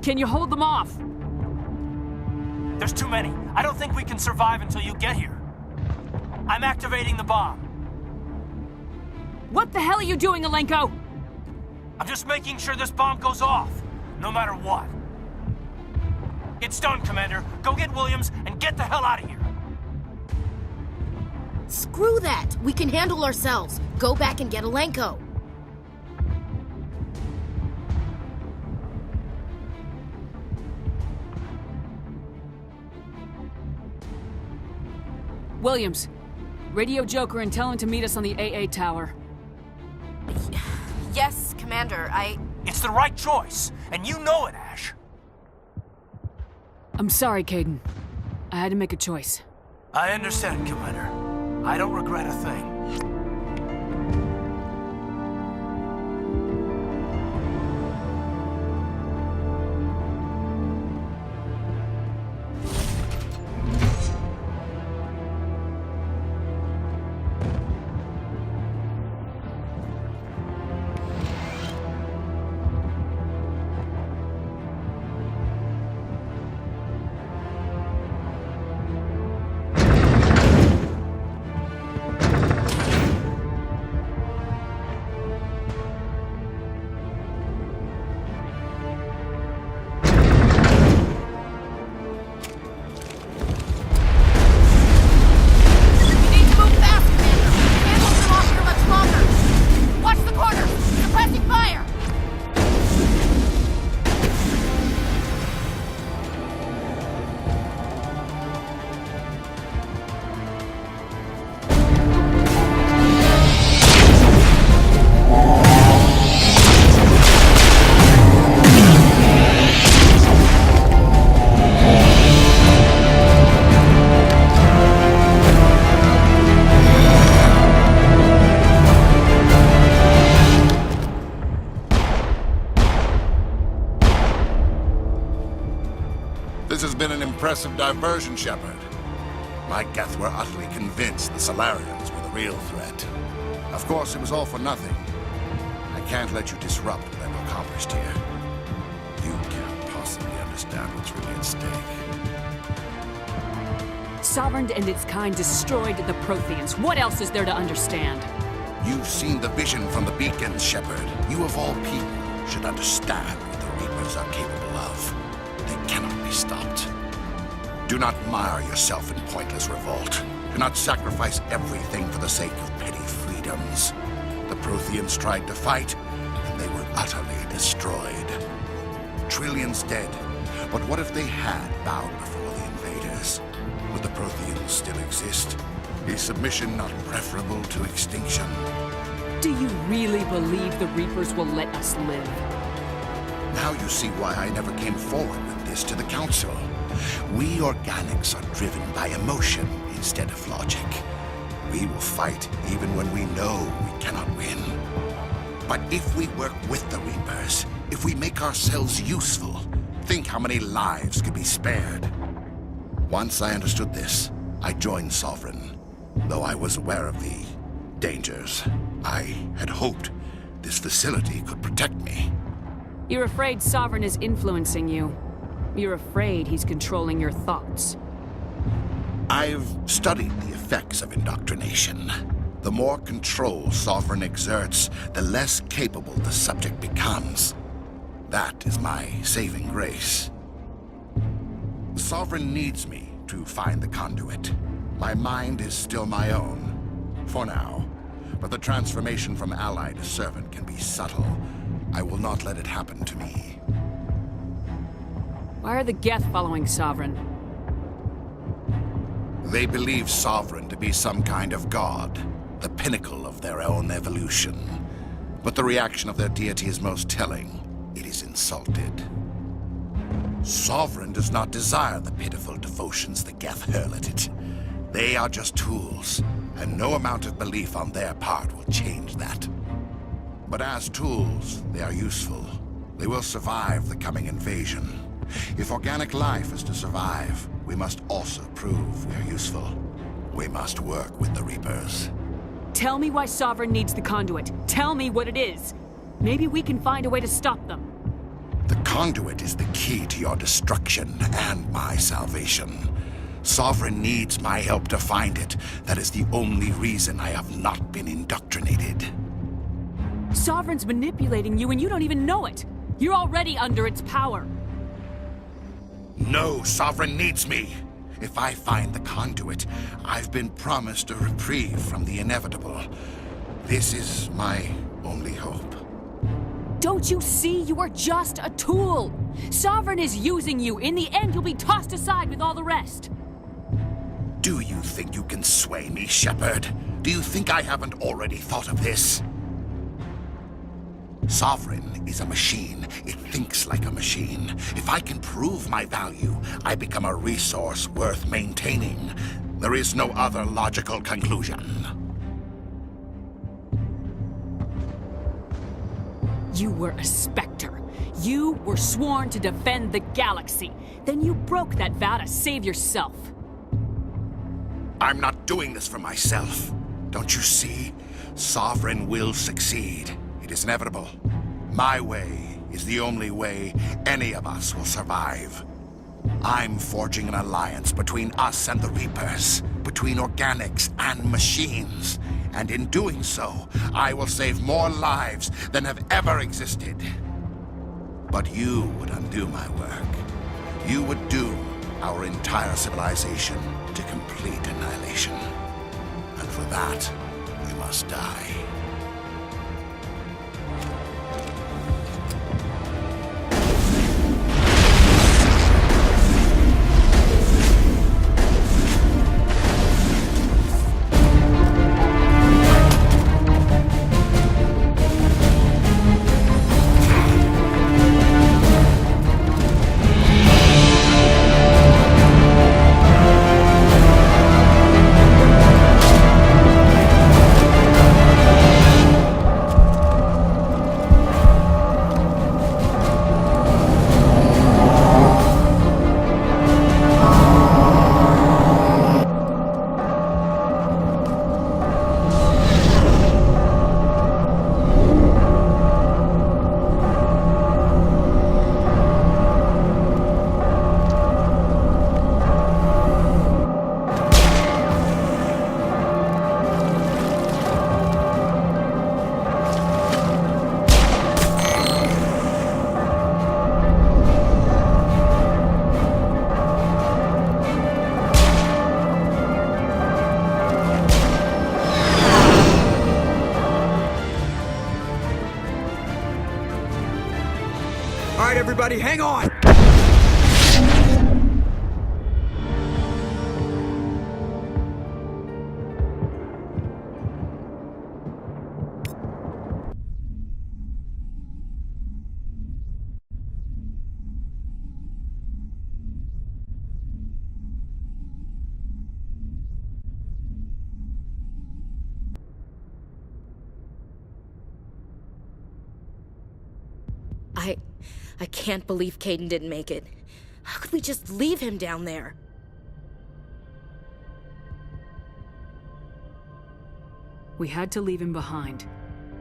Can you hold them off? There's too many. I don't think we can survive until you get here. I'm activating the bomb. What the hell are you doing, Alenko? I'm just making sure this bomb goes off, no matter what. It's done, Commander. Go get Williams and get the hell out of here. Screw that! We can handle ourselves. Go back and get Alenko. Williams, radio Joker and tell him to meet us on the AA tower. Yes, Commander, It's the right choice, and you know it, Ash. I'm sorry, Caden. I had to make a choice. I understand, Commander. I don't regret a thing. This has been an impressive diversion, Shepard. My Geth were utterly convinced the Solarians were the real threat. Of course, it was all for nothing. I can't let you disrupt what I've accomplished here. You can't possibly understand what's really at stake. Sovereign and its kind destroyed the Protheans. What else is there to understand? You've seen the vision from the beacons, Shepard. You of all people should understand what the Reapers are capable of. They cannot be stopped. Do not mire yourself in pointless revolt. Do not sacrifice everything for the sake of petty freedoms. The Protheans tried to fight, and they were utterly destroyed. Trillions dead. But what if they had bowed before the invaders? Would the Protheans still exist? Is submission not preferable to extinction? Do you really believe the Reapers will let us live? Now you see why I never came forward with this to the Council. We organics are driven by emotion instead of logic. We will fight even when we know we cannot win. But if we work with the Reapers, if we make ourselves useful, think how many lives could be spared. Once I understood this, I joined Sovereign. Though I was aware of the dangers, I had hoped this facility could protect me. You're afraid Sovereign is influencing you. You're afraid he's controlling your thoughts. I've studied the effects of indoctrination. The more control Sovereign exerts, the less capable the subject becomes. That is my saving grace. Sovereign needs me to find the conduit. My mind is still my own, for now. But the transformation from ally to servant can be subtle. I will not let it happen to me. Why are the Geth following Sovereign? They believe Sovereign to be some kind of god, the pinnacle of their own evolution. But the reaction of their deity is most telling. It is insulted. Sovereign does not desire the pitiful devotions the Geth hurl at it. They are just tools, and no amount of belief on their part will change that. But as tools, they are useful. They will survive the coming invasion. If organic life is to survive, we must also prove we are useful. We must work with the Reapers. Tell me why Sovereign needs the conduit. Tell me what it is. Maybe we can find a way to stop them. The conduit is the key to your destruction and my salvation. Sovereign needs my help to find it. That is the only reason I have not been indoctrinated. Sovereign's manipulating you and you don't even know it. You're already under its power. No, Sovereign needs me. If I find the conduit, I've been promised a reprieve from the inevitable. This is my only hope. Don't you see? You are just a tool. Sovereign is using you. In the end, you'll be tossed aside with all the rest. Do you think you can sway me, Shepard? Do you think I haven't already thought of this? Sovereign is a machine. It thinks like a machine. If I can prove my value, I become a resource worth maintaining. There is no other logical conclusion. You were a Spectre. You were sworn to defend the galaxy. Then you broke that vow to save yourself. I'm not doing this for myself. Don't you see? Sovereign will succeed. It is inevitable. My way is the only way any of us will survive. I'm forging an alliance between us and the Reapers, between organics and machines. And in doing so, I will save more lives than have ever existed. But you would undo my work. You would doom our entire civilization to complete annihilation. And for that, we must die. Everybody, hang on! I can't believe Caden didn't make it. How could we just leave him down there? We had to leave him behind.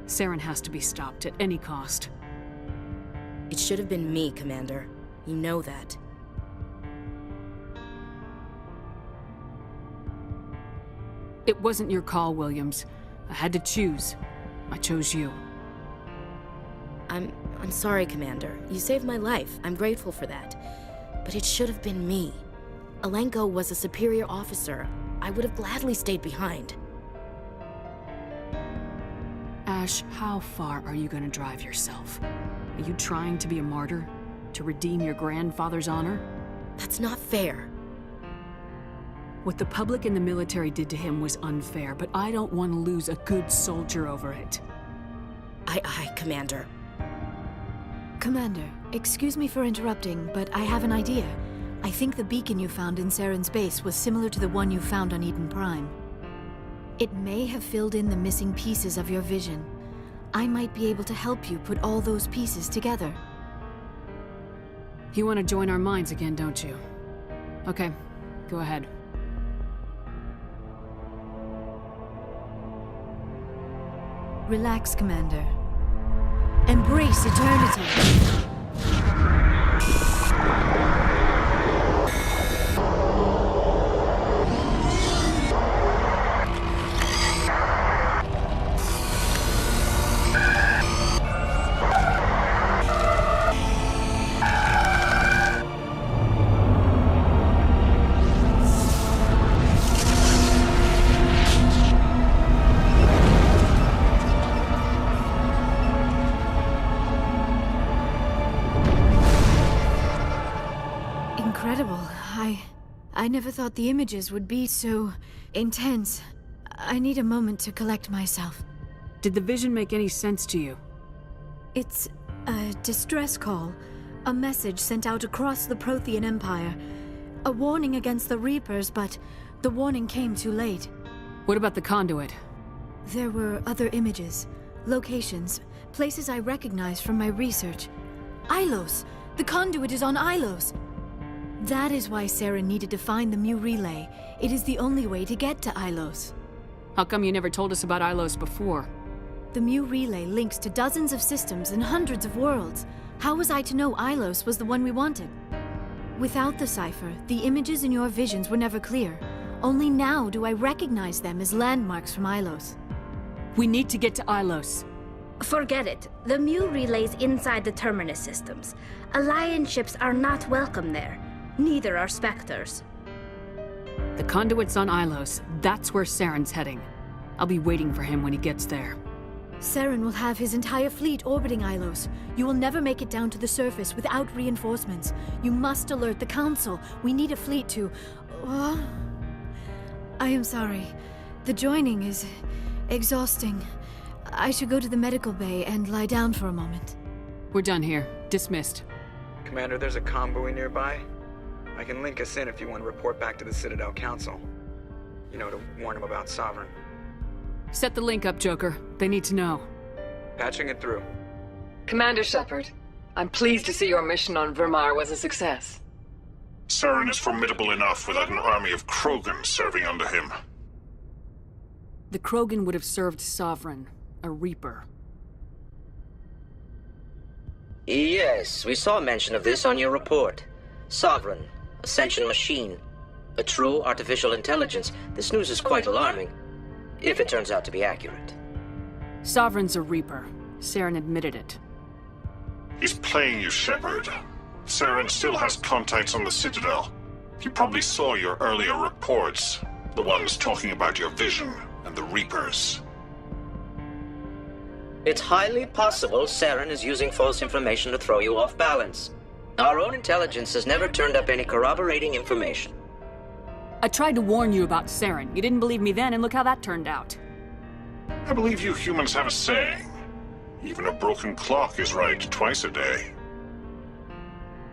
Saren has to be stopped at any cost. It should have been me, Commander. You know that. It wasn't your call, Williams. I had to choose. I chose you. I'm sorry, Commander. You saved my life. I'm grateful for that. But it should have been me. Alenko was a superior officer. I would have gladly stayed behind. Ash, how far are you going to drive yourself? Are you trying to be a martyr? To redeem your grandfather's honor? That's not fair. What the public and the military did to him was unfair, but I don't want to lose a good soldier over it. Aye, Commander. Commander, excuse me for interrupting, but I have an idea. I think the beacon you found in Saren's base was similar to the one you found on Eden Prime. It may have filled in the missing pieces of your vision. I might be able to help you put all those pieces together. You want to join our minds again, don't you? Okay, go ahead. Relax, Commander. Embrace eternity. incredible. I never thought the images would be so intense. I need a moment to collect myself. Did the vision make any sense to you? It's a distress call. A message sent out across the Prothean Empire. A warning against the Reapers, but the warning came too late. What about the conduit? There were other images, locations, places I recognized from my research. Ilos! The conduit is on Ilos! That is why Saren needed to find the Mu Relay. It is the only way to get to Ilos. How come you never told us about Ilos before? The Mu Relay links to dozens of systems and hundreds of worlds. How was I to know Ilos was the one we wanted? Without the cipher, the images in your visions were never clear. Only now do I recognize them as landmarks from Ilos. We need to get to Ilos. Forget it. The Mu Relay's inside the Terminus systems. Alliance ships are not welcome there. Neither are Spectres. The conduit's on Ilos. That's where Saren's heading. I'll be waiting for him when he gets there. Saren will have his entire fleet orbiting Ilos. You will never make it down to the surface without reinforcements. You must alert the Council. We need a fleet to... I am sorry. The joining is exhausting. I should go to the medical bay and lie down for a moment. We're done here. Dismissed. Commander, there's a convoy nearby. I can link us in if you want to report back to the Citadel Council. You know, to warn them about Sovereign. Set the link up, Joker. They need to know. Patching it through. Commander Shepard, I'm pleased to see your mission on Virmire was a success. Saren is formidable enough without an army of Krogan serving under him. The Krogan would have served Sovereign, a Reaper. Yes, we saw mention of this on your report. Sovereign, Ascension machine, a true artificial intelligence. This news is quite alarming, if it turns out to be accurate. Sovereign's a Reaper. Saren admitted it. He's playing you, Shepard. Saren still has contacts on the Citadel. He probably saw your earlier reports, the ones talking about your vision and the Reapers. It's highly possible Saren is using false information to throw you off balance. Our own intelligence has never turned up any corroborating information. I tried to warn you about Saren. You didn't believe me then, and look how that turned out. I believe you humans have a saying. Even a broken clock is right twice a day.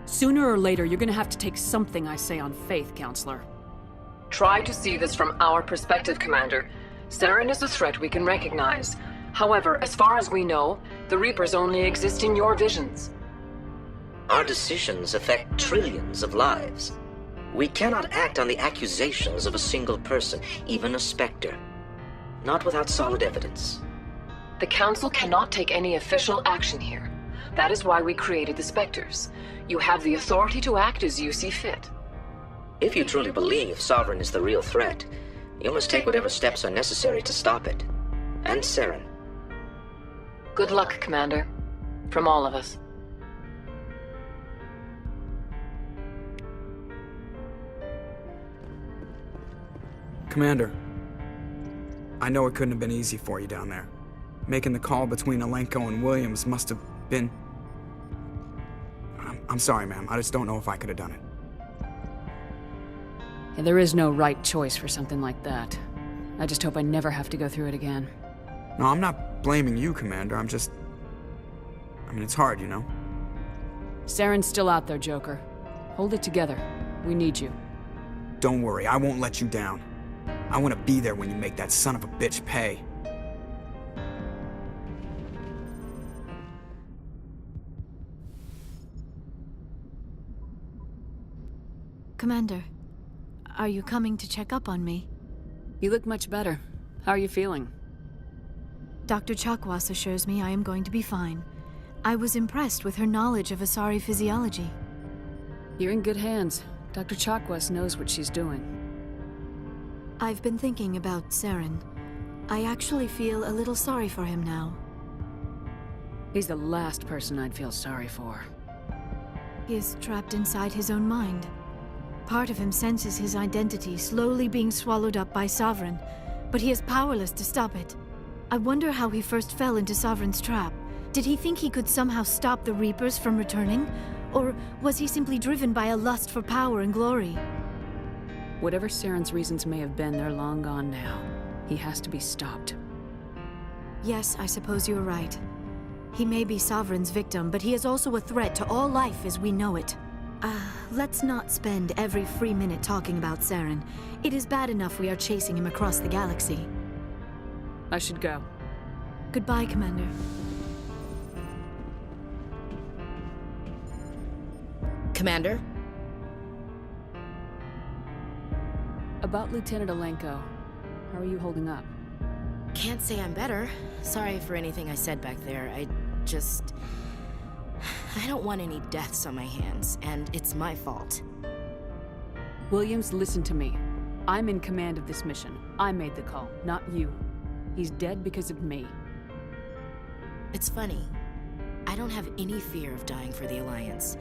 Sooner or later, you're gonna have to take something I say on faith, Counselor. Try to see this from our perspective, Commander. Saren is a threat we can recognize. However, as far as we know, the Reapers only exist in your visions. Our decisions affect trillions of lives. We cannot act on the accusations of a single person, even a Spectre. Not without solid evidence. The Council cannot take any official action here. That is why we created the Spectres. You have the authority to act as you see fit. If you truly believe Sovereign is the real threat, you must take whatever steps are necessary to stop it. And Saren. Good luck, Commander. From all of us. Commander, I know it couldn't have been easy for you down there. Making the call between Alenko and Williams must have been... I'm sorry, ma'am. I just don't know if I could have done it. Yeah, there is no right choice for something like that. I just hope I never have to go through it again. No, I'm not blaming you, Commander. I'm just... I mean, it's hard, you know? Saren's still out there, Joker. Hold it together. We need you. Don't worry, I won't let you down. I want to be there when you make that son of a bitch pay. Commander, are you coming to check up on me? You look much better. How are you feeling? Dr. Chakwas assures me I am going to be fine. I was impressed with her knowledge of Asari physiology. You're in good hands. Dr. Chakwas knows what she's doing. I've been thinking about Saren. I actually feel a little sorry for him now. He's the last person I'd feel sorry for. He is trapped inside his own mind. Part of him senses his identity slowly being swallowed up by Sovereign, but he is powerless to stop it. I wonder how he first fell into Sovereign's trap. Did he think he could somehow stop the Reapers from returning? Or was he simply driven by a lust for power and glory? Whatever Saren's reasons may have been, they're long gone now. He has to be stopped. Yes, I suppose you're right. He may be Sovereign's victim, but he is also a threat to all life as we know it. Let's not spend every free minute talking about Saren. It is bad enough we are chasing him across the galaxy. I should go. Goodbye, Commander. Commander? About Lieutenant Alenko, how are you holding up? Can't say I'm better. Sorry for anything I said back there. I don't want any deaths on my hands, and it's my fault. Williams, listen to me. I'm in command of this mission. I made the call, not you. He's dead because of me. It's funny. I don't have any fear of dying for the Alliance.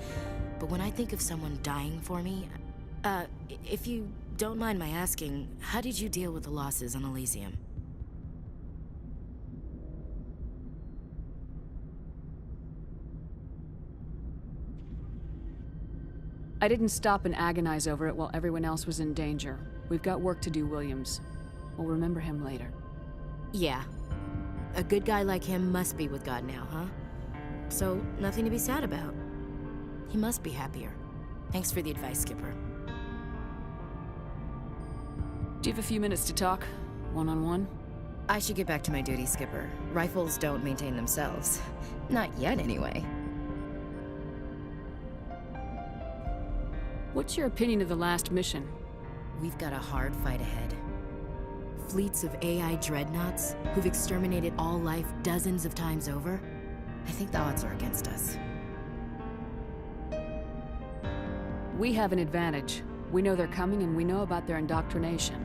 But when I think of someone dying for me... if you don't mind my asking, how did you deal with the losses on Elysium? I didn't stop and agonize over it while everyone else was in danger. We've got work to do, Williams. We'll remember him later. Yeah. A good guy like him must be with God now, huh? So, nothing to be sad about. He must be happier. Thanks for the advice, Skipper. Do you have a few minutes to talk? One-on-one? I should get back to my duty, Skipper. Rifles don't maintain themselves. Not yet, anyway. What's your opinion of the last mission? We've got a hard fight ahead. Fleets of AI dreadnoughts who've exterminated all life dozens of times over. I think the odds are against us. We have an advantage. We know they're coming and we know about their indoctrination.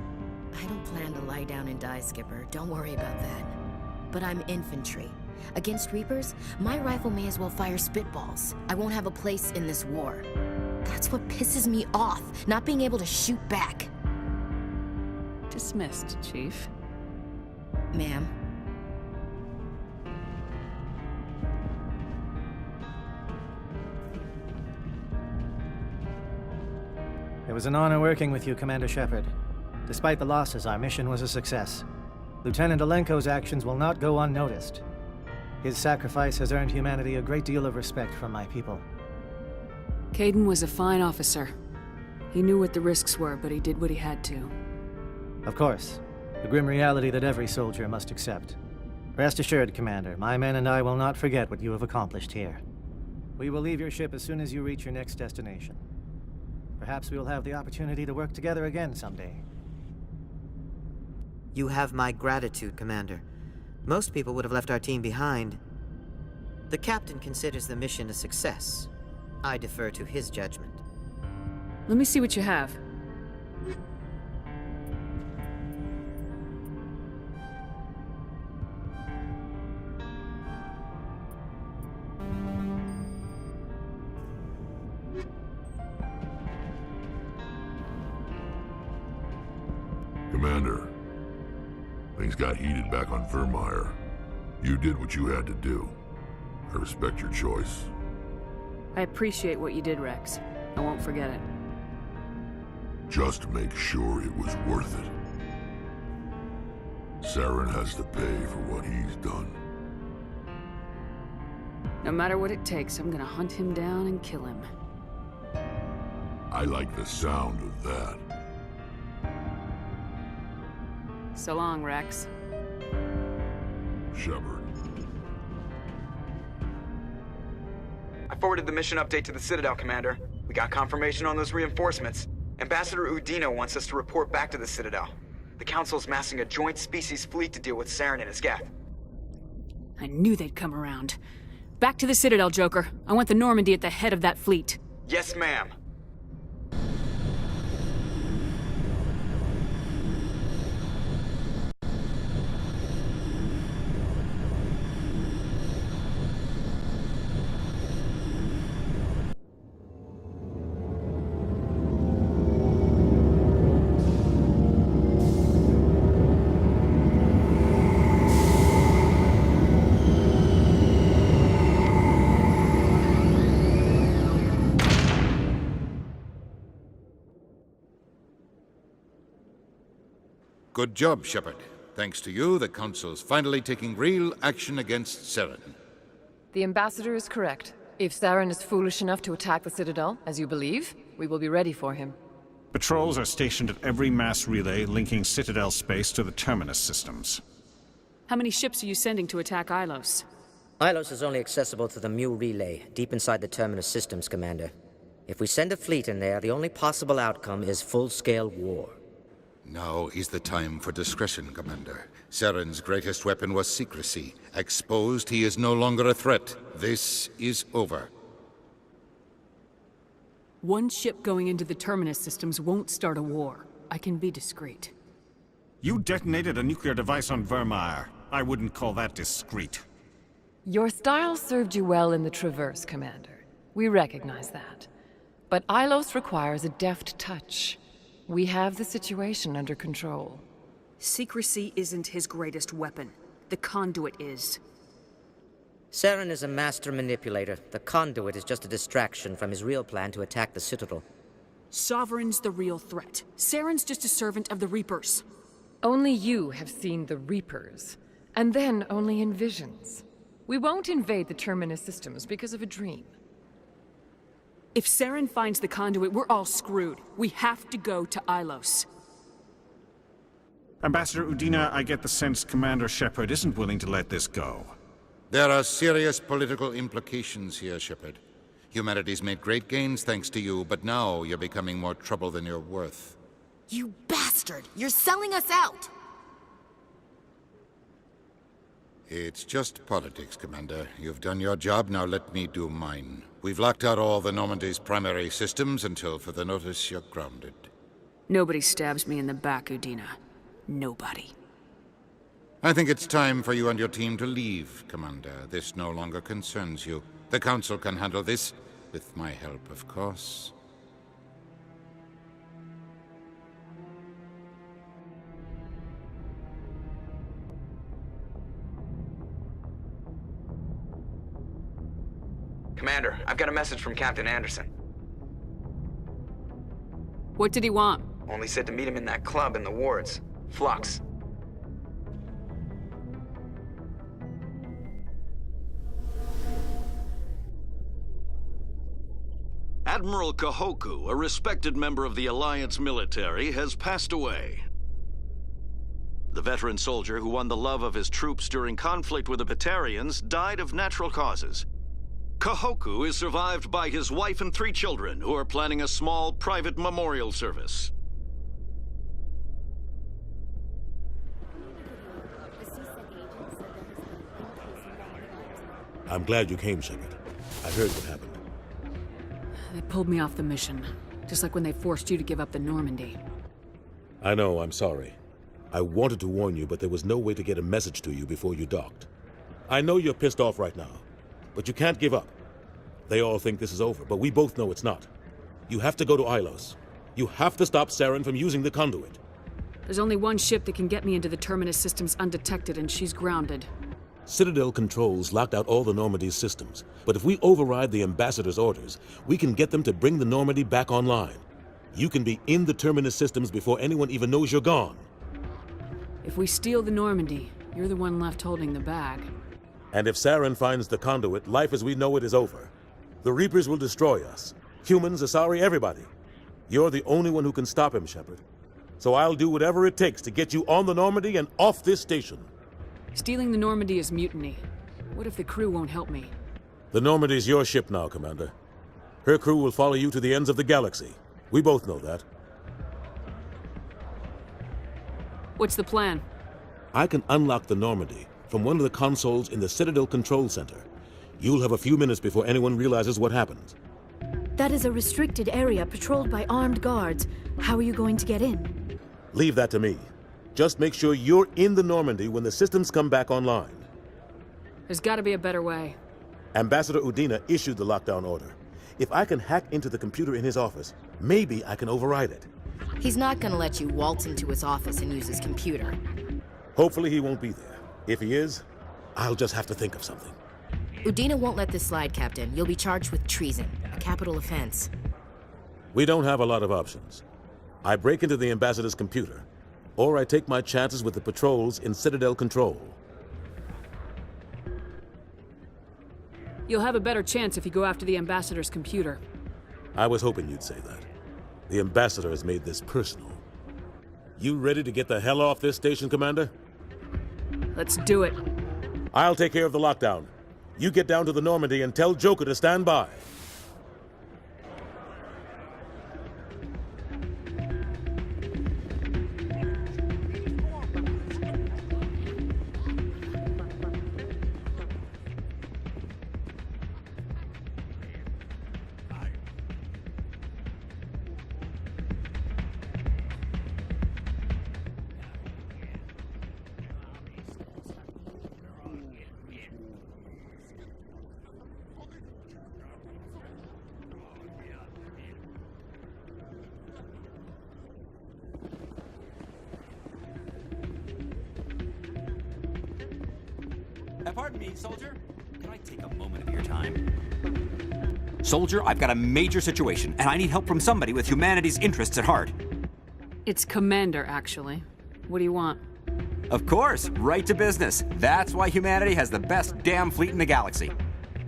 I don't plan to lie down and die, Skipper. Don't worry about that. But I'm infantry. Against Reapers, my rifle may as well fire spitballs. I won't have a place in this war. That's what pisses me off, not being able to shoot back. Dismissed, Chief. Ma'am. It was an honor working with you, Commander Shepard. Despite the losses, our mission was a success. Lieutenant Alenko's actions will not go unnoticed. His sacrifice has earned humanity a great deal of respect from my people. Caden was a fine officer. He knew what the risks were, but he did what he had to. Of course. The grim reality that every soldier must accept. Rest assured, Commander, my men and I will not forget what you have accomplished here. We will leave your ship as soon as you reach your next destination. Perhaps we will have the opportunity to work together again someday. You have my gratitude, Commander. Most people would have left our team behind. The captain considers the mission a success. I defer to his judgment. Let me see what you have. Commander, things got heated back on Virmire. You did what you had to do. I respect your choice. I appreciate what you did, Rex. I won't forget it. Just make sure it was worth it. Saren has to pay for what he's done. No matter what it takes, I'm gonna hunt him down and kill him. I like the sound of that. So long, Rex. Shepard. I forwarded the mission update to the Citadel, Commander. We got confirmation on those reinforcements. Ambassador Udino wants us to report back to the Citadel. The Council's massing a joint species fleet to deal with Saren and his Geth. I knew they'd come around. Back to the Citadel, Joker. I want the Normandy at the head of that fleet. Yes, ma'am. Good job, Shepard. Thanks to you, the Council's finally taking real action against Saren. The Ambassador is correct. If Saren is foolish enough to attack the Citadel, as you believe, we will be ready for him. Patrols are stationed at every mass relay linking Citadel space to the Terminus systems. How many ships are you sending to attack Ilos? Ilos is only accessible to the Mu relay, deep inside the Terminus systems, Commander. If we send a fleet in there, the only possible outcome is full-scale war. Now is the time for discretion, Commander. Saren's greatest weapon was secrecy. Exposed, he is no longer a threat. This is over. One ship going into the Terminus systems won't start a war. I can be discreet. You detonated a nuclear device on Virmire. I wouldn't call that discreet. Your style served you well in the Traverse, Commander. We recognize that. But Ilos requires a deft touch. We have the situation under control. Secrecy isn't his greatest weapon. The conduit is. Saren is a master manipulator. The conduit is just a distraction from his real plan to attack the Citadel. Sovereign's the real threat. Saren's just a servant of the Reapers. Only you have seen the Reapers, and then only in visions. We won't invade the Terminus systems because of a dream. If Saren finds the conduit, we're all screwed. We have to go to Ilos. Ambassador Udina, I get the sense Commander Shepard isn't willing to let this go. There are serious political implications here, Shepard. Humanity's made great gains thanks to you, but now you're becoming more trouble than you're worth. You bastard! You're selling us out! It's just politics, Commander. You've done your job, now let me do mine. We've locked out all the Normandy's primary systems until further notice you're grounded. Nobody stabs me in the back, Udina. Nobody. I think it's time for you and your team to leave, Commander. This no longer concerns you. The Council can handle this, with my help, of course. Commander, I've got a message from Captain Anderson. What did he want? Only said to meet him in that club in the wards. Flux. Admiral Kahoku, a respected member of the Alliance military, has passed away. The veteran soldier who won the love of his troops during conflict with the Batarians died of natural causes. Kahoku is survived by his wife and 3 children, who are planning a small private memorial service. I'm glad you came, Shepard. I heard what happened. They pulled me off the mission, just like when they forced you to give up the Normandy. I know, I'm sorry. I wanted to warn you, but there was no way to get a message to you before you docked. I know you're pissed off right now, but you can't give up. They all think this is over, but we both know it's not. You have to go to Ilos. You have to stop Saren from using the conduit. There's only one ship that can get me into the Terminus systems undetected, and she's grounded. Citadel controls locked out all the Normandy's systems, but if we override the Ambassador's orders, we can get them to bring the Normandy back online. You can be in the Terminus systems before anyone even knows you're gone. If we steal the Normandy, you're the one left holding the bag. And if Saren finds the conduit, life as we know it is over. The Reapers will destroy us. Humans, Asari, everybody. You're the only one who can stop him, Shepard. So I'll do whatever it takes to get you on the Normandy and off this station. Stealing the Normandy is mutiny. What if the crew won't help me? The Normandy's your ship now, Commander. Her crew will follow you to the ends of the galaxy. We both know that. What's the plan? I can unlock the Normandy from one of the consoles in the Citadel Control Center. You'll have a few minutes before anyone realizes what happened. That is a restricted area patrolled by armed guards. How are you going to get in? Leave that to me. Just make sure you're in the Normandy when the systems come back online. There's gotta be a better way. Ambassador Udina issued the lockdown order. If I can hack into the computer in his office, maybe I can override it. He's not gonna let you waltz into his office and use his computer. Hopefully he won't be there. If he is, I'll just have to think of something. Udina won't let this slide, Captain. You'll be charged with treason, a capital offense. We don't have a lot of options. I break into the Ambassador's computer. or I take my chances with the patrols in Citadel control. You'll have a better chance if you go after the Ambassador's computer. I was hoping you'd say that. The Ambassador has made this personal. You ready to get the hell off this station, Commander? Let's do it. I'll take care of the lockdown. You get down to the Normandy and tell Joker to stand by. Pardon me, soldier. Can I take a moment of your time? Soldier, I've got a major situation, and I need help from somebody with humanity's interests at heart. It's Commander, actually. What do you want? Of course, right to business. That's why humanity has the best damn fleet in the galaxy.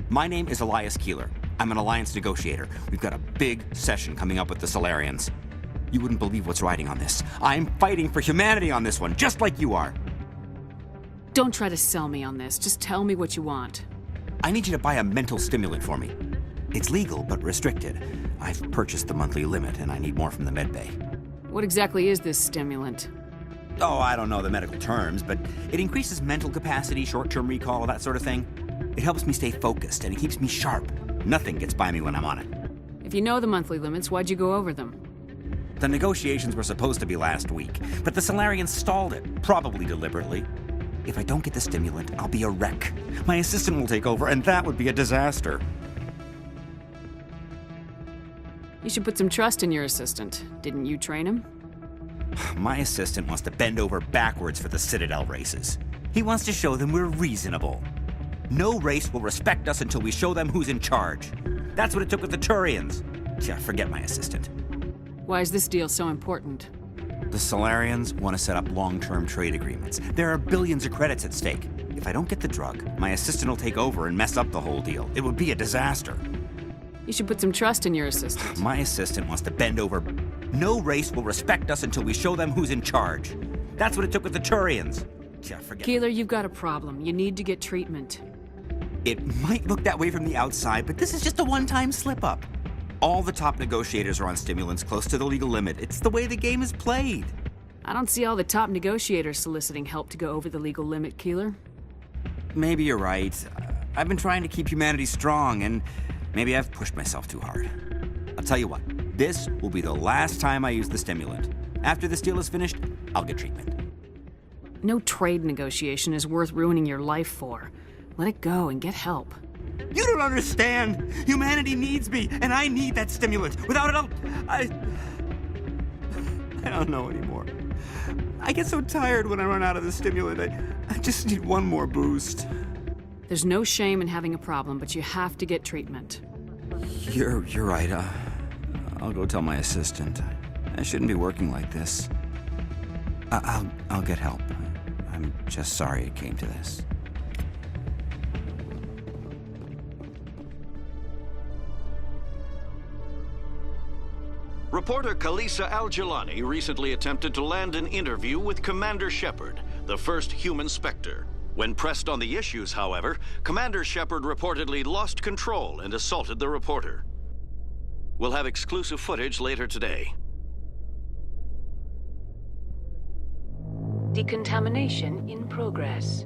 My name is Elias Keeler. I'm an Alliance negotiator. We've got a big session coming up with the Solarians. You wouldn't believe what's riding on this. I'm fighting for humanity on this one, just like you are. Don't try to sell me on this. Just tell me what you want. I need you to buy a mental stimulant for me. It's legal, but restricted. I've purchased the monthly limit, and I need more from the medbay. What exactly is this stimulant? Oh, I don't know the medical terms, but it increases mental capacity, short-term recall, that sort of thing. It helps me stay focused, and it keeps me sharp. Nothing gets by me when I'm on it. If you know the monthly limits, why'd you go over them? The negotiations were supposed to be last week, but the Solarians stalled it, probably deliberately. If I don't get the stimulant, I'll be a wreck. My assistant will take over, and that would be a disaster. You should put some trust in your assistant. Didn't you train him? My assistant wants to bend over backwards for the Citadel races. He wants to show them we're reasonable. No race will respect us until we show them who's in charge. That's what it took with the Turians. Yeah, forget my assistant. Why is this deal so important? The Solarians want to set up long-term trade agreements. There are billions of credits at stake. If I don't get the drug, my assistant will take over and mess up the whole deal. It would be a disaster. You should put some trust in your assistant. My assistant wants to bend over. No race will respect us until we show them who's in charge. That's what it took with the Turians. Yeah, forget. Keeler, you've got a problem. You need to get treatment. It might look that way from the outside, but this is just a one-time slip-up. All the top negotiators are on stimulants close to the legal limit. It's the way the game is played. I don't see all the top negotiators soliciting help to go over the legal limit, Keeler. Maybe you're right. I've been trying to keep humanity strong, and maybe I've pushed myself too hard. I'll tell you what, this will be the last time I use the stimulant. After this deal is finished, I'll get treatment. No trade negotiation is worth ruining your life for. Let it go and get help. You don't understand! Humanity needs me, and I need that stimulant. Without it, I don't know anymore. I get so tired when I run out of the stimulant. I just need one more boost. There's no shame in having a problem, but you have to get treatment. You're right. I'll go tell my assistant. I shouldn't be working like this. I'll get help. I'm just sorry it came to this. Reporter Kalisa Al-Jelani recently attempted to land an interview with Commander Shepard, the first human Spectre. When pressed on the issues, however, Commander Shepard reportedly lost control and assaulted the reporter. We'll have exclusive footage later today. Decontamination in progress.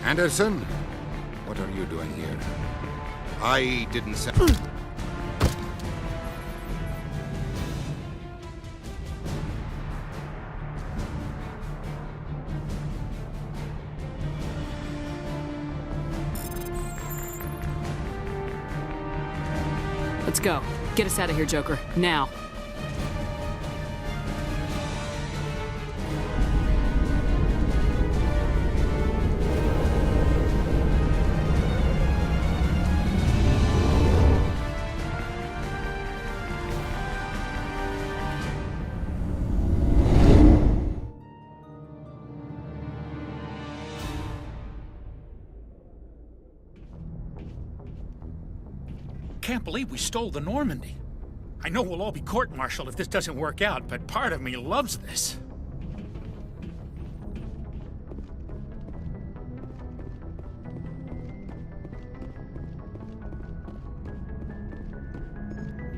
Anderson, what are you doing here? I didn't send... Let's go. Get us out of here, Joker. Now. can't believe we stole the Normandy. I know we'll all be court-martialed if this doesn't work out, but part of me loves this.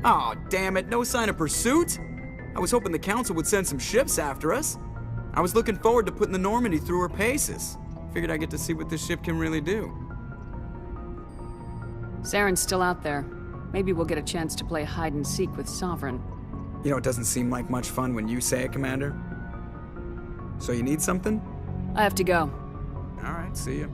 Aw, damn it, no sign of pursuit? I was hoping the Council would send some ships after us. I was looking forward to putting the Normandy through her paces. Figured I'd get to see what this ship can really do. Saren's still out there. Maybe we'll get a chance to play hide-and-seek with Sovereign. You know, it doesn't seem like much fun when you say it, Commander. So you need something? I have to go. All right, see ya.